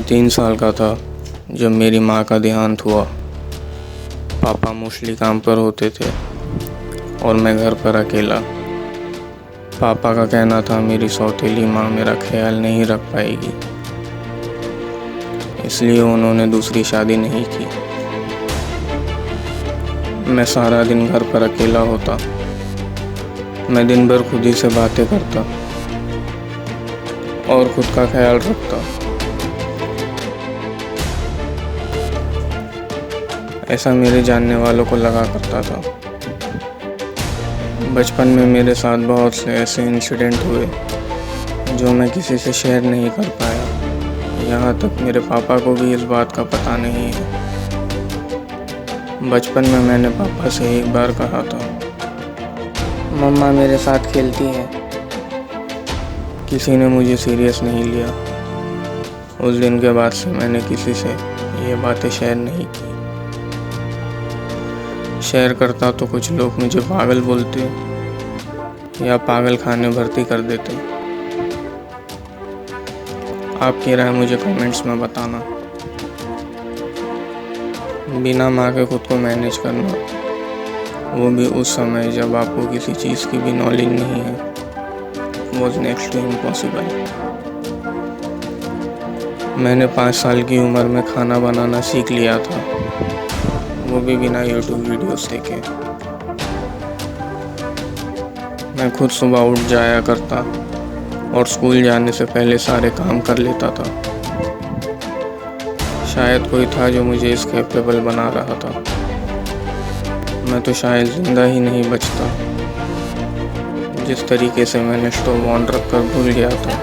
3 साल का था जब मेरी माँ का देहांत हुआ। पापा मोस्टली काम पर होते थे और मैं घर पर अकेला। पापा का कहना था मेरी सौतेली माँ मेरा ख्याल नहीं रख पाएगी, इसलिए उन्होंने दूसरी शादी नहीं की। मैं सारा दिन घर पर अकेला होता। मैं दिन भर खुद ही से बातें करता और खुद का ख्याल रखता। ऐसा मेरे जानने वालों को लगा करता था। बचपन में मेरे साथ बहुत से ऐसे इंसिडेंट हुए जो मैं किसी से शेयर नहीं कर पाया। यहाँ तक मेरे पापा को भी इस बात का पता नहीं है। बचपन में मैंने पापा से एक बार कहा था, मम्मा मेरे साथ खेलती है। किसी ने मुझे सीरियस नहीं लिया। उस दिन के बाद से मैंने किसी से ये बातें शेयर नहीं की। शेयर करता तो कुछ लोग मुझे पागल बोलते या पागल खाने भर्ती कर देते। आपकी राय मुझे कमेंट्स में बताना। बिना माँ के खुद को मैनेज करना, वो भी उस समय जब आपको किसी चीज़ की भी नॉलेज नहीं है, वॉज नेक्स्ट टू इम्पॉसिबल। मैंने 5 साल की उम्र में खाना बनाना सीख लिया था, वो भी बिना यूट्यूब वीडियोस देखे। मैं खुद सुबह उठ जाया करता और स्कूल जाने से पहले सारे काम कर लेता था। शायद कोई था जो मुझे इस कैपेबल बना रहा था। मैं तो शायद जिंदा ही नहीं बचता। जिस तरीके से मैंने स्टोव ऑन रखकर भूल गया था,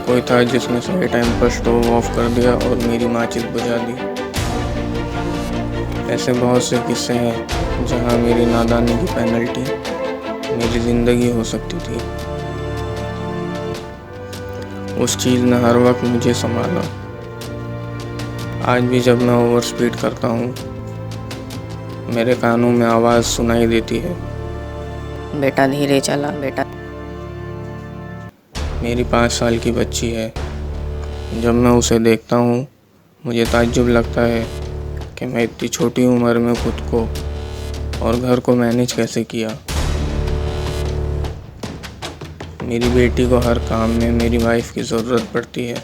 कोई था जिसने सही टाइम पर स्टोव ऑफ कर दिया और मेरी माचिस बुझा दी। ऐसे बहुत से किस्से हैं जहां मेरी नादानी की पेनल्टी मेरी ज़िंदगी हो सकती थी। उस चीज़ ने हर वक्त मुझे संभाला। आज भी जब मैं ओवर स्पीड करता हूँ, मेरे कानों में आवाज़ सुनाई देती है, बेटा धीरे चला बेटा। मेरी 5 साल की बच्ची है। जब मैं उसे देखता हूँ, मुझे ताज्जुब लगता है कि मैं इतनी छोटी उम्र में खुद को और घर को मैनेज कैसे किया। मेरी बेटी को हर काम में मेरी वाइफ की ज़रूरत पड़ती है।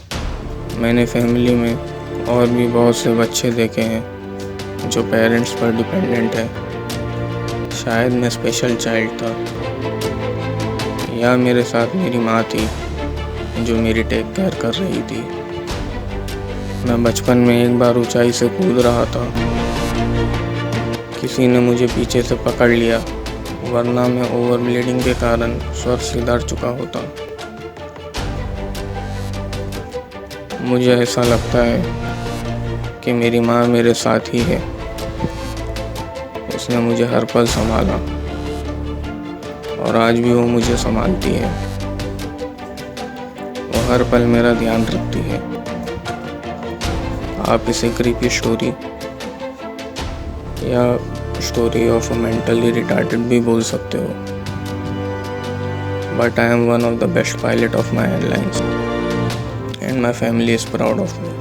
मैंने फैमिली में और भी बहुत से बच्चे देखे हैं जो पेरेंट्स पर डिपेंडेंट है। शायद मैं स्पेशल चाइल्ड था, या मेरे साथ मेरी माँ थी जो मेरी टेक केयर कर रही थी। मैं बचपन में एक बार ऊंचाई से कूद रहा था। किसी ने मुझे पीछे से पकड़ लिया, वरना मैं ओवर ब्लीडिंग के कारण स्वर सिधार चुका होता। मुझे ऐसा लगता है कि मेरी माँ मेरे साथ ही है। उसने मुझे हर पल संभाला और आज भी वो मुझे संभालती है। वो हर पल मेरा ध्यान रखती है। आप इसे क्रीपी स्टोरी या story of a mentally retarded भी बोल सकते हो, but I am one of the best pilot of my airlines and my family is proud of me.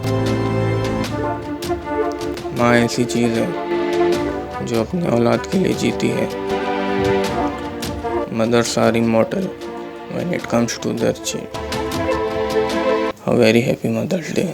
माँ ऐसी चीज़ है जो अपने औलाद के लिए जीती है। Mothers are immortal when it comes to their child. A very happy Mother's Day.